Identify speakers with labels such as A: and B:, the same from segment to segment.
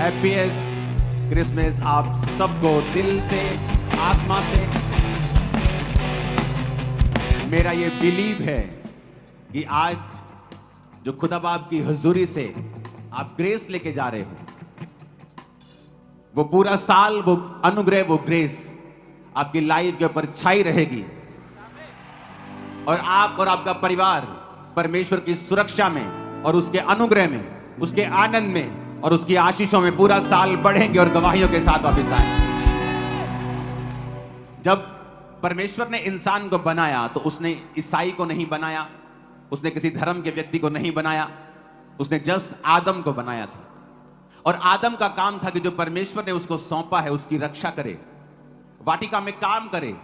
A: Happiest Christmas आप सबको दिल से, आत्मा से। मेरा ये बिलीव है कि आज जो खुदा बाप की हुजूरी से आप ग्रेस लेके जा रहे हो, वो पूरा साल वो अनुग्रह, वो ग्रेस आपकी लाइफ के ऊपर छाई रहेगी और आप और आपका परिवार परमेश्वर की सुरक्षा में और उसके अनुग्रह में, उसके आनंद में और उसकी आशीषों में पूरा साल बढ़ेंगे और गवाहियों के साथ वापस आएंगे। जब परमेश्वर ने इंसान को बनाया तो उसने ईसाई को नहीं बनाया, उसने किसी धर्म के व्यक्ति को नहीं बनाया, उसने जस्ट आदम को बनाया था। और आदम का काम था कि जो परमेश्वर ने उसको सौंपा है उसकी रक्षा करे, वाटिका में काम करे।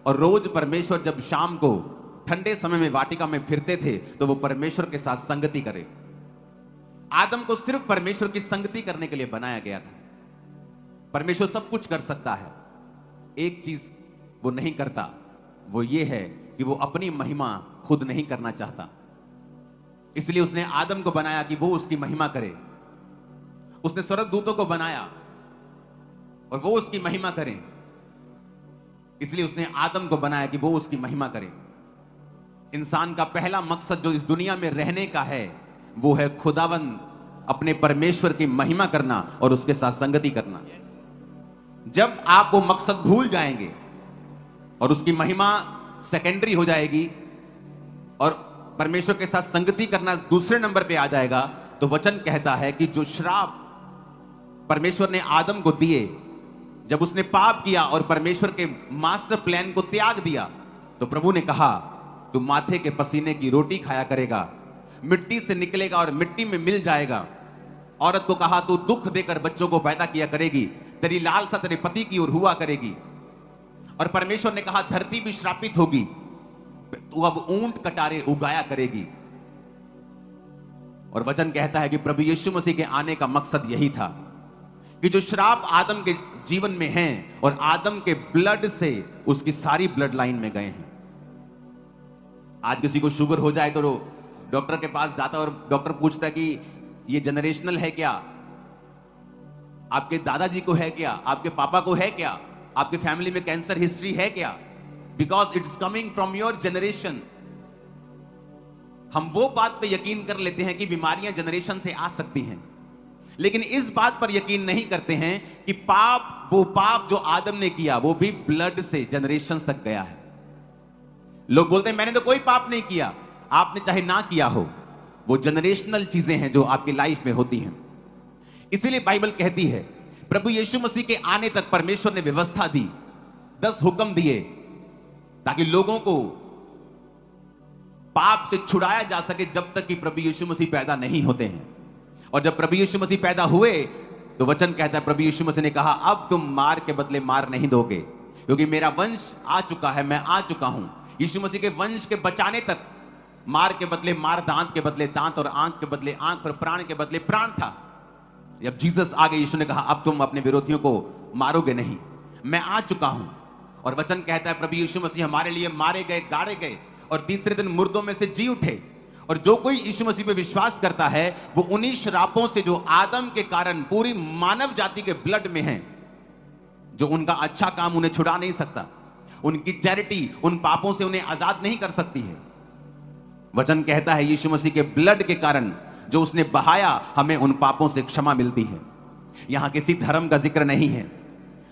A: और रोज परमेश्वर जब शाम को ठंडे समय में वाटिका में फिरते थे तो वो परमेश्वर के साथ संगति करे। आदम को सिर्फ परमेश्वर की संगति करने के लिए बनाया गया था। परमेश्वर सब कुछ कर सकता है, एक चीज वो नहीं करता, वो ये है कि वो अपनी महिमा खुद नहीं करना चाहता। इसलिए उसने आदम को बनाया कि वो उसकी महिमा करे। उसने स्वर्गदूतों को बनाया और वो उसकी महिमा करें, इसलिए उसने आदम को बनाया कि वो उसकी महिमा करे। इंसान का पहला मकसद जो इस दुनिया में रहने का है वो है खुदावंद अपने परमेश्वर की महिमा करना और उसके साथ संगति करना। जब आप वो मकसद भूल जाएंगे और उसकी महिमा सेकेंडरी हो जाएगी और परमेश्वर के साथ संगति करना दूसरे नंबर पे आ जाएगा, तो वचन कहता है कि जो श्राप परमेश्वर ने आदम को दिए, जब उसने पाप किया और परमेश्वर के मास्टर प्लान को त्याग दिया, तो प्रभु ने कहा तू माथे के पसीने की रोटी खाया करेगा, मिट्टी से निकलेगा और मिट्टी में मिल जाएगा। औरत को कहा तू दुख देकर बच्चों को पैदा किया करेगी, तेरी लालसा तेरे पति की ओर हुआ करेगी। और परमेश्वर ने कहा धरती भी श्रापित होगी, तू अब ऊंट कटारे उगाया करेगी। और वचन कहता है कि प्रभु यीशु मसीह के आने का मकसद यही था कि जो श्राप आदम के जीवन में हैं और आदम के ब्लड से उसकी सारी ब्लड लाइन में गए हैं। आज किसी को शुगर हो जाए तो डॉक्टर के पास जाता है और डॉक्टर पूछता है कि ये जनरेशनल है क्या, आपके दादाजी को है क्या, आपके पापा को है क्या, आपके फैमिली में कैंसर हिस्ट्री है क्या, because it's coming from your generation. हम वो बात पे यकीन कर लेते हैं कि बीमारियां जनरेशन से आ सकती हैं, लेकिन इस बात पर यकीन नहीं करते हैं कि वो पाप जो आदम ने किया वो भी ब्लड से जनरेशन तक गया है। लोग बोलते हैं मैंने तो कोई पाप नहीं किया। आपने चाहे ना किया हो, वो जनरेशनल चीजें हैं जो आपकी लाइफ में होती हैं। इसीलिए बाइबल कहती है प्रभु यीशु मसीह के आने तक परमेश्वर ने व्यवस्था दी, 10 हुक्म दिए ताकि लोगों को पाप से छुड़ाया जा सके जब तक कि प्रभु यीशु मसीह पैदा नहीं होते हैं। और जब प्रभु यीशु मसीह पैदा हुए तो वचन कहता है प्रभु यीशु मसीह ने कहा अब तुम मार के बदले मार नहीं दोगे, क्योंकि मेरा वंश आ चुका है, मैं आ चुका हूं। यीशु मसीह के वंश के बचाने तक मार के बदले मार, दांत के बदले दांत और आंख के बदले आंख और प्राण के बदले प्राण था। जब जीसस आ गए, यीशु ने कहा अब तुम अपने विरोधियों को मारोगे नहीं, मैं आ चुका हूं। और वचन कहता है प्रभु यीशु मसीह हमारे लिए मारे गए, गाड़े गए और तीसरे दिन मुर्दों में से जी उठे। और जो कोई यीशु मसीह पे विश्वास करता है वो उन्हीं श्रापों से जो आदम के कारण पूरी मानव जाति के ब्लड में है, जो उनका अच्छा काम उन्हें छुड़ा नहीं सकता, उनकी चैरिटी उन पापों से उन्हें आजाद नहीं कर सकती है। वचन कहता है यीशु मसीह के ब्लड के कारण जो उसने बहाया, हमें उन पापों से क्षमा मिलती है। यहां किसी धर्म का जिक्र नहीं है।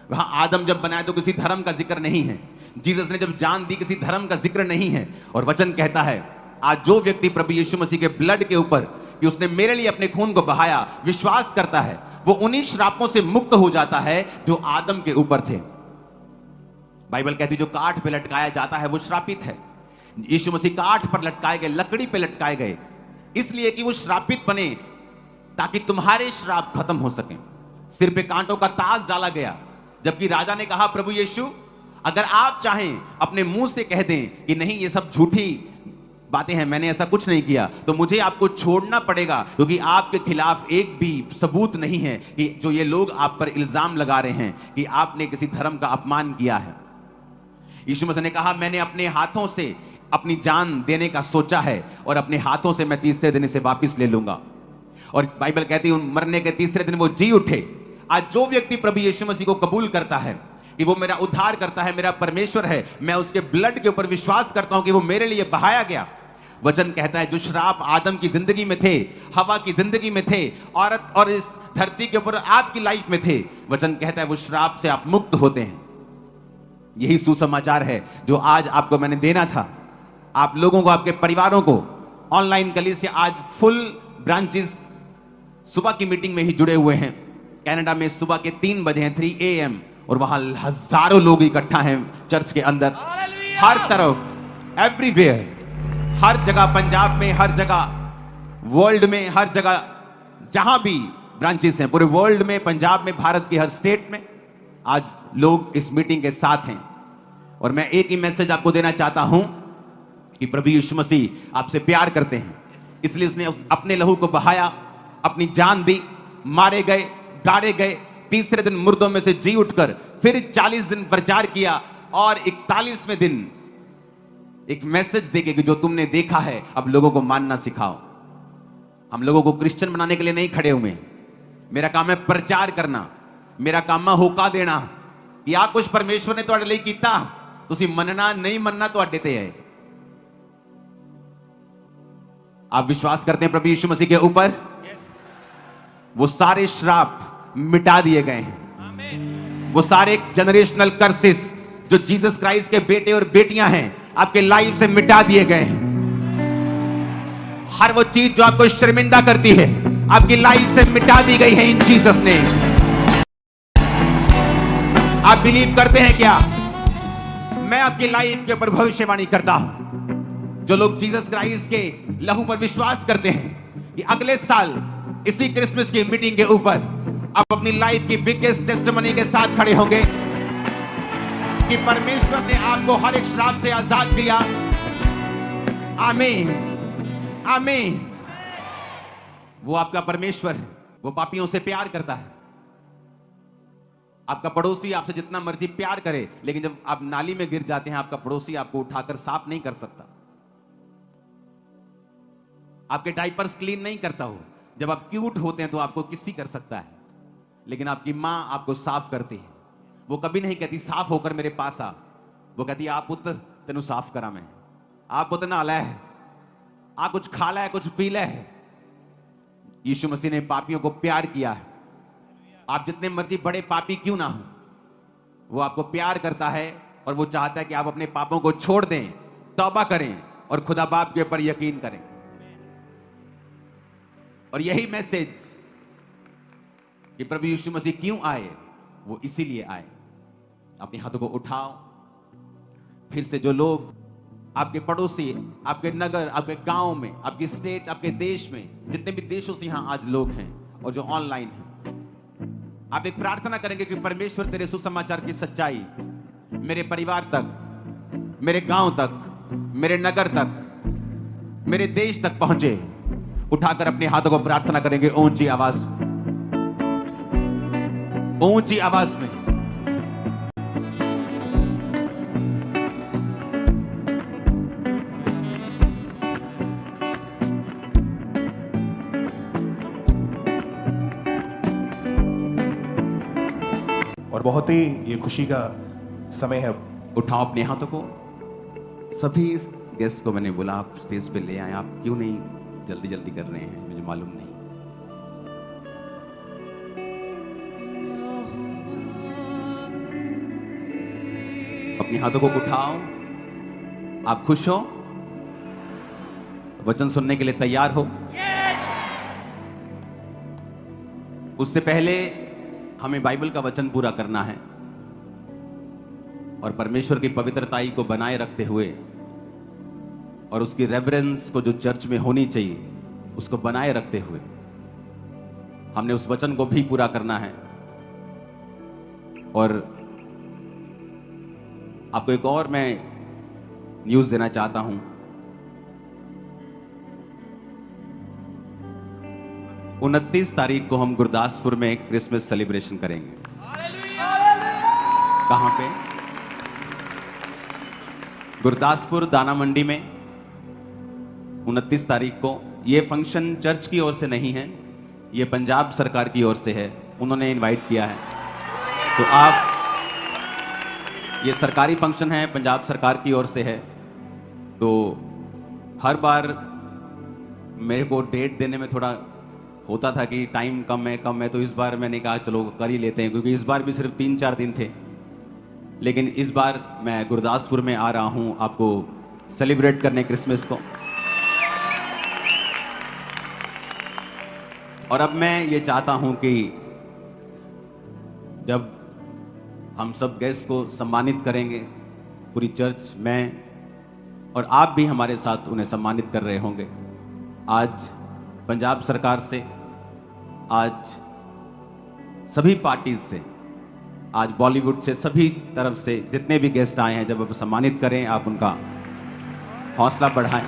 A: वहां आदम जब बनाया तो किसी धर्म का जिक्र नहीं है। जीसस ने जब जान दी किसी धर्म का जिक्र नहीं है। और वचन कहता है आज जो व्यक्ति प्रभु यीशु मसीह के ब्लड के ऊपर कि उसने मेरे लिए अपने खून को बहाया विश्वास करता है, वो उन्हीं श्रापों से मुक्त हो जाता है जो आदम के ऊपर थे। बाइबल कहती जो काठ पे लटकाया जाता है वो श्रापित है। यीशु मसीह काठ पर लटकाए गए, लकड़ी पे लटकाए गए, इसलिए कि वो श्रापित बने ताकि तुम्हारे श्राप खत्म हो सके। सिर पे कांटों का ताज डाला गया, जबकि राजा ने कहा प्रभु यीशु अगर आप चाहें अपने मुंह से कह दें कि नहीं ये सब झूठी बातें हैं, मैंने ऐसा कुछ नहीं किया, तो मुझे आपको छोड़ना पड़ेगा, क्योंकि आपके खिलाफ एक भी सबूत नहीं है कि जो ये लोग आप पर इल्जाम लगा रहे हैं कि आपने किसी धर्म का अपमान किया है। यीशु मसीह ने कहा मैंने अपने हाथों से अपनी जान देने का सोचा है और अपने हाथों से मैं तीसरे दिन इसे वापस ले लूंगा। और बाइबल कहती है मरने के तीसरे दिन वो जी उठे। आज जो व्यक्ति प्रभु यीशु मसीह को कबूल करता है कि वो मेरा उद्धार करता है, मेरा परमेश्वर है, मैं उसके ब्लड के ऊपर विश्वास करता हूं कि वो मेरे लिए बहाया गया। वचन कहता है जो श्राप आदम की जिंदगी में थे, हवा की जिंदगी में थे, औरत और इस धरती के ऊपर आपकी लाइफ में थे, वचन कहता है वो श्राप से आप मुक्त होते हैं। यही सुसमाचार है जो आज आपको मैंने देना था, आप लोगों को, आपके परिवारों को। ऑनलाइन कलीसिया आज फुल ब्रांचेस सुबह की मीटिंग में ही जुड़े हुए हैं। कनाडा में सुबह के 3 बजे हैं, 3 AM, और वहां हजारों लोग इकट्ठा हैं चर्च के अंदर, हर तरफ, एवरीवेयर, हर जगह, पंजाब में, हर जगह, वर्ल्ड में, हर जगह, जहां भी ब्रांचेस हैं पूरे वर्ल्ड में, पंजाब में, भारत की हर स्टेट में आज लोग इस मीटिंग के साथ हैं। और मैं एक ही मैसेज आपको देना चाहता हूं कि प्रभु यीशु मसीह आपसे प्यार करते हैं, इसलिए उसने अपने लहू को बहाया, अपनी जान दी, मारे गए, गाड़े गए, तीसरे दिन मुर्दों में से जी उठकर फिर 40 दिन प्रचार किया, और 41वें दिन एक मैसेज देके कि जो तुमने देखा है अब लोगों को मानना सिखाओ। हम लोगों को क्रिश्चियन बनाने के लिए नहीं खड़े हुए, मेरा काम है प्रचार करना, मेरा काम है होका देना कि आ कुछ परमेश्वर ने तुहाडे लिए कीता, तुसी मनना नहीं मनना तुहाडे ते है। आप विश्वास करते हैं प्रभु यीशु मसीह के ऊपर? वो सारे श्राप मिटा दिए गए हैं, वो सारे जनरेशनल कर्सेस जो जीसस क्राइस्ट के बेटे और बेटियां हैं आपके लाइफ से मिटा दिए गए हैं। हर वो चीज जो आपको शर्मिंदा करती है आपकी लाइफ से मिटा दी गई है इन जीसस ने। आप बिलीव करते हैं क्या? मैं आपकी लाइफ के ऊपर भविष्यवाणी करता हूं। जो लोग जीसस क्राइस्ट के लहू पर विश्वास करते हैं कि अगले साल इसी क्रिसमस की मीटिंग के ऊपर आप अपनी लाइफ की बिगेस्ट टेस्टिमनी के साथ खड़े होंगे कि परमेश्वर ने आपको हर एक श्राप से आजाद किया। आमीन, आमीन। वो आपका परमेश्वर है, वो पापियों से प्यार करता है। आपका पड़ोसी आपसे जितना मर्जी प्यार करे, लेकिन जब आप नाली में गिर जाते हैं आपका पड़ोसी आपको उठाकर साफ नहीं कर सकता, आपके डायपर्स क्लीन नहीं करता हो। जब आप क्यूट होते हैं तो आपको किसी कर सकता है, लेकिन आपकी मां आपको साफ करती है। वो कभी नहीं कहती साफ होकर मेरे पास आ, वो कहती आप पुत्र तेनू साफ करा मैं, आप पुत्र नहा लै, आ कुछ खा लै, कुछ पी लै। यीशु मसीह ने पापियों को प्यार किया है। आप जितने मर्जी बड़े पापी क्यों ना हो, वो आपको प्यार करता है और वो चाहता है कि आप अपने पापों को छोड़ दें, तौबा करें और खुदा बाप के ऊपर यकीन करें। और यही मैसेज कि प्रभु यीशु मसीह क्यों आए, वो इसीलिए आए। अपने हाथों को उठाओ। फिर से जो लोग आपके पड़ोसी, आपके नगर, आपके गांव में, आपकी स्टेट, आपके देश में, जितने भी देशों से यहां आज लोग हैं और जो ऑनलाइन हैं, आप एक प्रार्थना करेंगे कि परमेश्वर तेरे सुसमाचार की सच्चाई मेरे परिवार तक, मेरे गांव तक, मेरे नगर तक, मेरे देश तक पहुंचे। उठाकर अपने हाथों को प्रार्थना करेंगे ऊंची आवाज में, ऊंची आवाज में।
B: और बहुत ही ये खुशी का समय है।
A: उठाओ अपने हाथों को। सभी गेस्ट को मैंने बोला आप स्टेज पे ले आए, आप क्यों नहीं जल्दी जल्दी कर रहे हैं, मुझे मालूम नहीं। अपने हाथों को उठाओ। आप खुश हो? वचन सुनने के लिए तैयार हो? उससे पहले हमें बाइबल का वचन पूरा करना है और परमेश्वर की पवित्रताई को बनाए रखते हुए और उसकी रेवरेंस को जो चर्च में होनी चाहिए उसको बनाए रखते हुए हमने उस वचन को भी पूरा करना है। और आपको एक और मैं न्यूज़ देना चाहता हूं। 29 तारीख को हम गुरदासपुर में क्रिसमस सेलिब्रेशन करेंगे। कहां पे? गुरदासपुर दाना मंडी में 29 तारीख को। यह फंक्शन चर्च की ओर से नहीं है, ये पंजाब सरकार की ओर से है, उन्होंने इनवाइट किया है। तो आप, ये सरकारी फंक्शन है, पंजाब सरकार की ओर से है। तो हर बार मेरे को डेट देने में थोड़ा होता था कि टाइम कम है, तो इस बार मैंने कहा चलो कर ही लेते हैं, क्योंकि इस बार भी सिर्फ 3-4 दिन थे। लेकिन इस बार मैं गुरदासपुर में आ रहा हूं आपको सेलिब्रेट करने क्रिसमस को। और अब मैं ये चाहता हूं कि जब हम सब गेस्ट को सम्मानित करेंगे पूरी चर्च में, और आप भी हमारे साथ उन्हें सम्मानित कर रहे होंगे। आज पंजाब सरकार से, आज सभी पार्टीज से, आज बॉलीवुड से, सभी तरफ से जितने भी गेस्ट आए हैं, जब आप सम्मानित करें, आप उनका हौसला बढ़ाएं।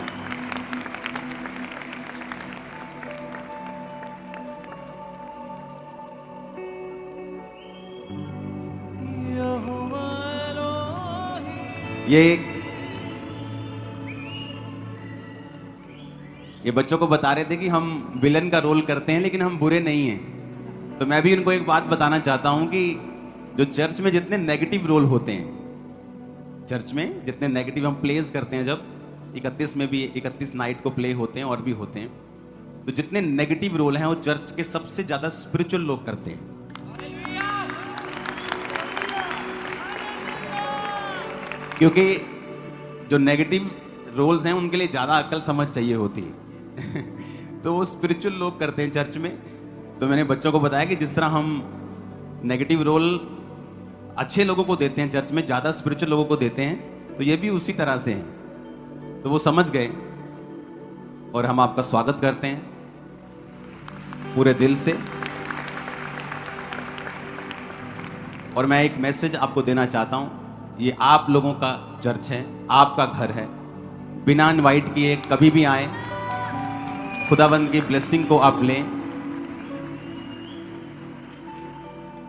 A: ये बच्चों को बता रहे थे कि हम विलन का रोल करते हैं लेकिन हम बुरे नहीं हैं। तो मैं भी इनको एक बात बताना चाहता हूं कि जो चर्च में जितने नेगेटिव रोल होते हैं, चर्च में जितने नेगेटिव हम प्लेस करते हैं, जब 31 में भी 31 नाइट को प्ले होते हैं और भी होते हैं, तो जितने नेगेटिव रोल हैं वो चर्च के सबसे ज्यादा स्पिरिचुअल लोग करते हैं। क्योंकि जो नेगेटिव रोल्स हैं उनके लिए ज्यादा अक्ल समझ चाहिए होती है तो वो स्पिरिचुअल लोग करते हैं चर्च में। तो मैंने बच्चों को बताया कि जिस तरह हम नेगेटिव रोल अच्छे लोगों को देते हैं चर्च में, ज्यादा स्पिरिचुअल लोगों को देते हैं, तो ये भी उसी तरह से हैं। तो वो समझ गए और हम आपका स्वागत करते हैं पूरे दिल से। और मैं एक मैसेज आपको देना चाहता हूं, ये आप लोगों का चर्च है, आपका घर है। बिना इनवाइट किए कभी भी आए, खुदावंद की ब्लेसिंग को आप लें।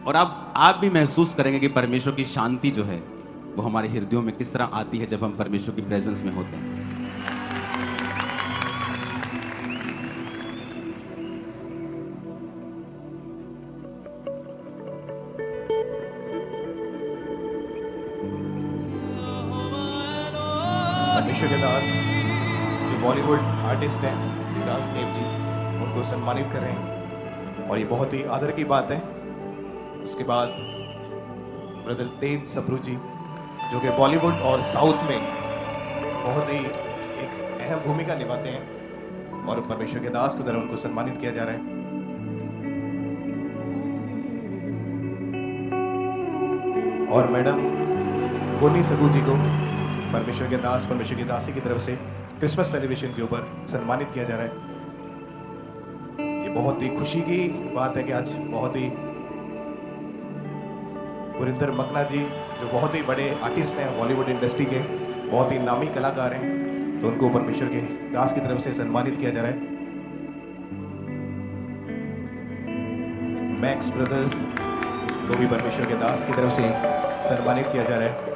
A: और अब आप भी महसूस करेंगे कि परमेश्वर की शांति जो है वो हमारे हृदयों में किस तरह आती है जब हम परमेश्वर की प्रेजेंस में होते हैं।
B: परमेश्वर के दास जो बॉलीवुड आर्टिस्ट हैं विकास देव जी, उनको सम्मानित कर रहे हैं और ये बहुत ही आदर की बात है। उसके बाद ब्रदर तेज सप्रू जी जो कि बॉलीवुड और साउथ में बहुत ही एक अहम भूमिका निभाते हैं और परमेश्वर के दास के द्वारा उनको सम्मानित किया जा रहा है। और मैडम गोनी सगू जी को परमेश्वर के दास, परमेश्वर की दासी की तरफ से क्रिसमस सेलिब्रेशन के ऊपर सम्मानित किया जा रहा है। ये बहुत ही खुशी की बात है कि आज बहुत ही गुरिंदर मकना जी जो बहुत ही बड़े आर्टिस्ट हैं बॉलीवुड इंडस्ट्री के, बहुत ही नामी कलाकार हैं, तो उनको परमेश्वर के दास की तरफ से सम्मानित किया जा रहा है। मैक्स ब्रदर्स को भी परमेश्वर के दास की तरफ से सम्मानित किया जा रहा है।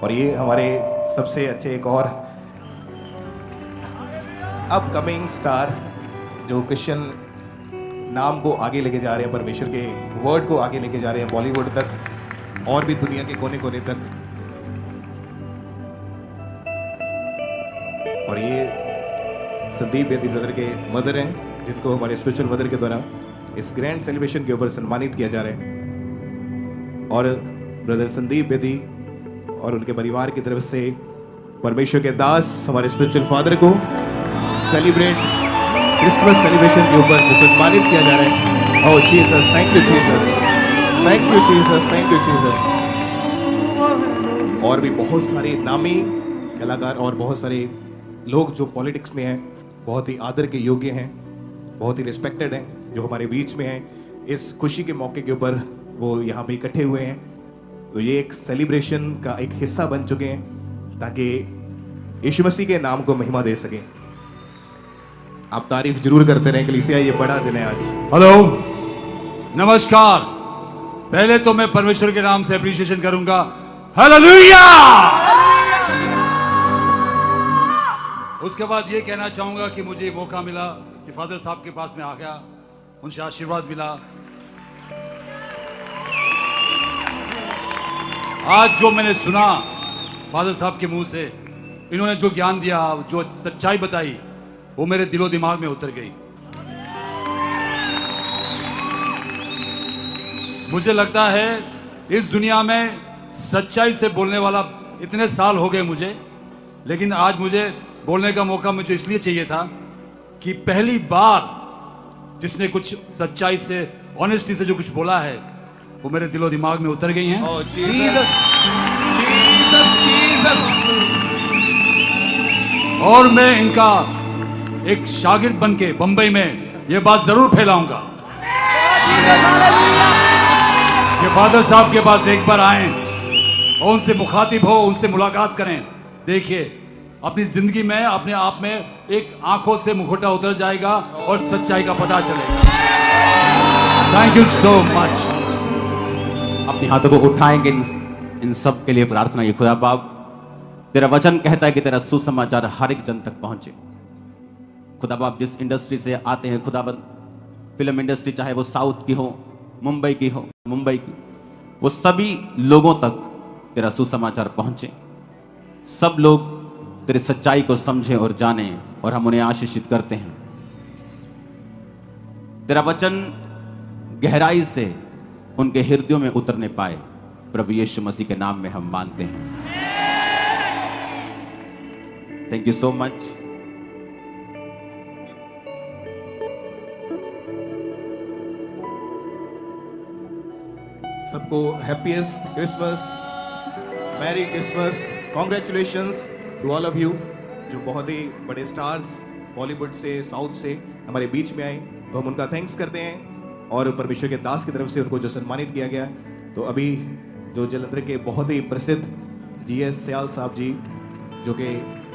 B: और ये हमारे सबसे अच्छे एक और अपकमिंग स्टार जो क्रिश्चियन नाम को आगे लेके जा रहे हैं, परमेश्वर के वर्ड को आगे लेके जा रहे हैं बॉलीवुड तक और भी दुनिया के कोने कोने तक। और ये संदीप बेदी ब्रदर के मदर हैं जिनको हमारे स्पिरिचुअल मदर के द्वारा इस ग्रैंड सेलिब्रेशन के ऊपर सम्मानित किया जा रहा है। और ब्रदर संदीप बेदी और उनके परिवार की तरफ से परमेश्वर के दास हमारे स्पिरिचुअल फादर को सेलिब्रेट क्रिसमस सेलिब्रेशन के ऊपर जो सम्मानित किया जा रहा है। Oh Jesus, thank you Jesus, thank you Jesus, thank you Jesus. और भी बहुत सारे नामी कलाकार और बहुत सारे लोग जो पॉलिटिक्स में हैं, बहुत ही आदर के योग्य हैं, बहुत ही रिस्पेक्टेड हैं, जो हमारे बीच में हैं। इस खुशी के मौके के ऊपर वो यहाँ पे इकट्ठे हुए हैं। तो ये एक सेलिब्रेशन का एक हिस्सा बन चुके हैं ताकि यीशु मसीह के नाम को महिमा दे सकें। आप तारीफ जरूर करते रहें कलीसिया, ये बड़ा दिन है आज।
C: हेलो, नमस्कार। पहले तो मैं परमेश्वर के नाम से अप्रिशिएशन करूंगा। हालेलुया। उसके बाद ये कहना चाहूँगा कि मुझे मौका मिला कि फादर साहब के पास में आ गया, उनसे आशीर्वाद मिला। आज जो मैंने सुना फादर साहब के मुंह से, इन्होंने जो ज्ञान दिया, जो सच्चाई बताई, वो मेरे दिलो दिमाग में उतर गई। मुझे लगता है इस दुनिया में सच्चाई से बोलने वाला इतने साल हो गए मुझे, लेकिन आज मुझे बोलने का मौका मुझे इसलिए चाहिए था कि पहली बार जिसने कुछ सच्चाई से, ऑनेस्टी से जो कुछ बोला है, वो मेरे दिलो दिमाग में उतर गई हैं।
B: Oh, Jesus. Jesus, Jesus.
C: और मैं इनका एक शागिर्द बनके बंबई में ये बात जरूर फैलाऊंगा कि फादर साहब के पास एक बार आए और उनसे मुखातिब हो, उनसे मुलाकात करें। देखिए, अपनी जिंदगी में अपने आप में एक आंखों से मुखौटा उतर जाएगा और सच्चाई का पता चलेगा। Thank you so much.
A: अपने हाथों को उठाएंगे, इन सब के लिए प्रार्थना। ये खुदा बाप, तेरा वचन कहता है कि तेरा सुसमाचार हर एक जन तक पहुंचे। खुदा बाप, जिस इंडस्ट्री से आते हैं खुदाबंद, फिल्म इंडस्ट्री, चाहे वो साउथ की हो, मुंबई की हो, मुंबई की, वो सभी लोगों तक तेरा सुसमाचार पहुंचे। सब लोग तेरे सच्चाई को समझें और जानें, और हम उन्हें आशीषित करते हैं। तेरा वचन गहराई से उनके हृदयों में उतरने पाए, प्रभु यीशु मसीह के नाम में हम मांगते हैं। Thank you so much.
B: सबको happiest Christmas, merry Christmas, congratulations to all of you, जो बहुत ही बड़े स्टार्स बॉलीवुड से, साउथ से हमारे बीच में आए, तो हम उनका थैंक्स करते हैं। और परमेश्वर के दास की तरफ से उनको जो सम्मानित किया गया, तो अभी जो जलंधर के बहुत ही प्रसिद्ध GS सयाल साहब जी, जो कि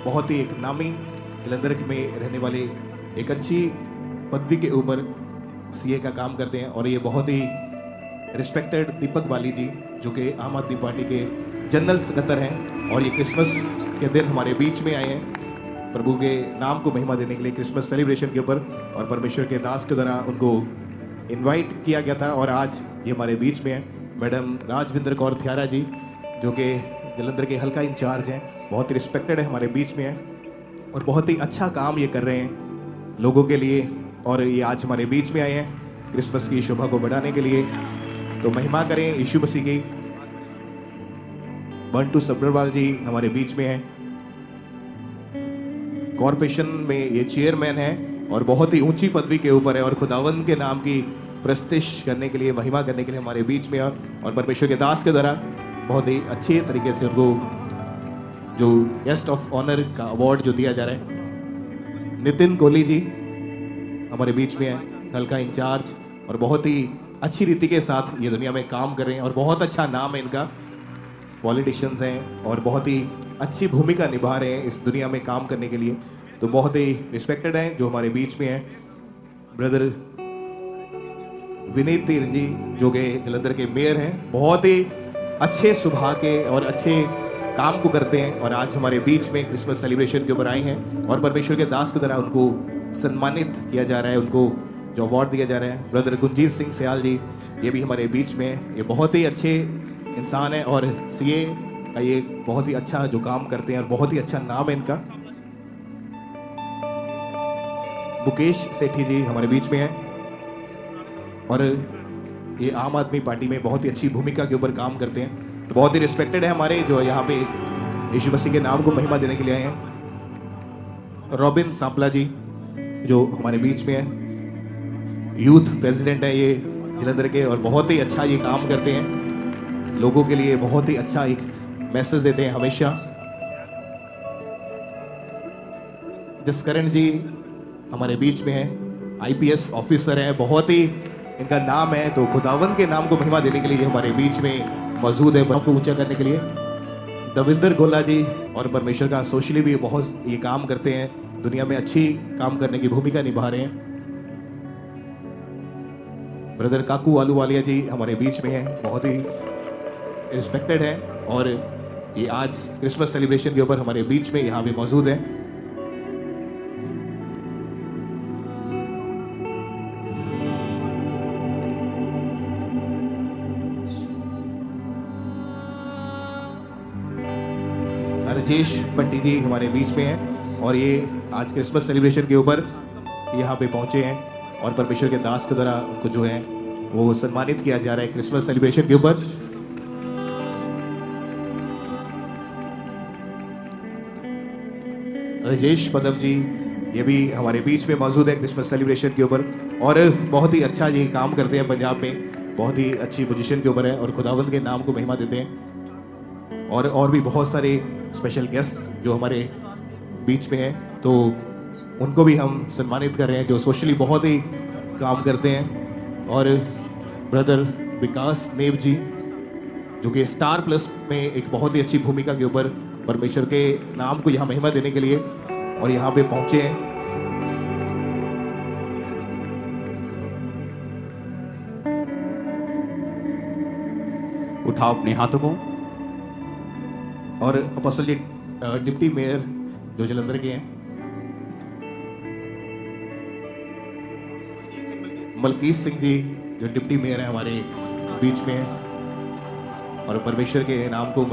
B: बहुत ही एक नामी जलंधर में रहने वाले एक अच्छी पदवी के ऊपर CA का काम करते हैं, और ये बहुत ही रिस्पेक्टेड दीपक बाली जी, जो कि आम आदमी पार्टी के जनरल सेक्रेटरी हैं, और ये क्रिसमस के दिन हमारे बीच में आए हैं प्रभु के नाम को महिमा देने के लिए क्रिसमस सेलिब्रेशन के ऊपर। और परमेश्वर के दास के द्वारा उनको इनवाइट किया गया था, और आज ये हमारे बीच में है। मैडम राजविंदर कौर थियारा जी, जो कि जलंधर के हल्का इंचार्ज हैं, बहुत ही रिस्पेक्टेड है, हमारे बीच में है, और बहुत ही अच्छा काम ये कर रहे हैं लोगों के लिए, और ये आज हमारे बीच में आए हैं क्रिसमस की शोभा को बढ़ाने के लिए। तो महिमा करें यीशु मसीह की। बंटू सब्रवाल जी हमारे बीच में हैं, कॉरपोरेशन में ये चेयरमैन है, और बहुत ही ऊंची पदवी के ऊपर है, और खुदावंद के नाम की प्रस्तिश करने के लिए, महिमा करने के लिए हमारे बीच में, और परमेश्वर के दास के द्वारा बहुत ही अच्छे तरीके से उनको जो गेस्ट ऑफ ऑनर का अवार्ड जो दिया जा रहा है। नितिन कोहली जी हमारे बीच में है, हल्का इंचार्ज, और बहुत ही अच्छी रीति के साथ ये दुनिया में काम कर रहे हैं, और बहुत अच्छा नाम है इनका, पॉलिटिशियंस हैं, और बहुत ही अच्छी भूमिका निभा रहे हैं इस दुनिया में काम करने के लिए, तो बहुत ही रिस्पेक्टेड हैं जो हमारे बीच में हैं। ब्रदर विनीत तीर जी, जो कि जलंधर के मेयर हैं, बहुत ही अच्छे स्वभाव के और अच्छे काम को करते हैं, और आज हमारे बीच में क्रिसमस सेलिब्रेशन के ऊपर आए हैं, और परमेश्वर के दास के द्वारा उनको सम्मानित किया जा रहा है, उनको जो अवार्ड दिया जा रहा है। ब्रदर गुंजीत सिंह सयाल जी, ये भी हमारे बीच में हैं, ये बहुत ही अच्छे इंसान हैं, और CA का ये बहुत ही अच्छा जो काम करते हैं, और बहुत ही अच्छा नाम है इनका। मुकेश सेठी जी हमारे बीच में हैं, और ये आम आदमी पार्टी में बहुत ही अच्छी भूमिका के ऊपर काम करते हैं, तो बहुत ही रिस्पेक्टेड है हमारे, जो यहाँ पे यीशु मसीह के नाम को महिमा देने के लिए आए हैं। रॉबिन सांपला जी, जो हमारे बीच में है, यूथ प्रेसिडेंट है ये जलंधर के, और बहुत ही अच्छा ये काम करते हैं, लोगों के लिए बहुत ही अच्छा एक मैसेज देते हैं हमेशा। जसकरण जी हमारे बीच में है, IPS ऑफिसर है, बहुत ही इनका नाम है, तो खुदावंद के नाम को महिमा देने के लिए ये हमारे बीच में मौजूद है, को ऊंचा करने के लिए। दविंदर गोला जी, और परमेश्वर का सोशली भी बहुत ये काम करते हैं, दुनिया में अच्छी काम करने की भूमिका निभा रहे हैं। ब्रदर काकू आलूवालिया जी हमारे बीच में हैं, बहुत ही रिस्पेक्टेड है, और ये आज क्रिसमस सेलिब्रेशन के ऊपर हमारे बीच में यहाँ पे मौजूद है। राजेश पट्टी जी हमारे बीच में हैं और ये आज क्रिसमस सेलिब्रेशन के ऊपर यहाँ पे पहुँचे हैं और परमेश्वर के दास के द्वारा उनको जो है वो सम्मानित किया जा रहा है क्रिसमस सेलिब्रेशन के ऊपर। राजेश पदम जी ये भी हमारे बीच में मौजूद है क्रिसमस सेलिब्रेशन के ऊपर और बहुत ही अच्छा ये काम करते हैं पंजाब में, बहुत ही अच्छी पोजीशन के ऊपर है और खुदावंद के नाम को महिमा देते हैं। और भी बहुत सारे स्पेशल गेस्ट जो हमारे बीच में हैं तो उनको भी हम सम्मानित कर रहे हैं जो सोशली बहुत ही काम करते हैं। और ब्रदर विकास नेव जी जो कि स्टार प्लस में एक बहुत ही अच्छी भूमिका के ऊपर परमेश्वर के नाम को यहाँ महिमा देने के लिए और यहाँ पे पहुंचे हैं।
A: उठाओ अपने हाथों को।
B: और अपोस्टल जी डिप्टी मेयर जो जलंधर के हैं, मलकीत सिंह जी जो डिप्टी मेयर हैं हमारे बीच में हैं और परमेश्वर के नाम को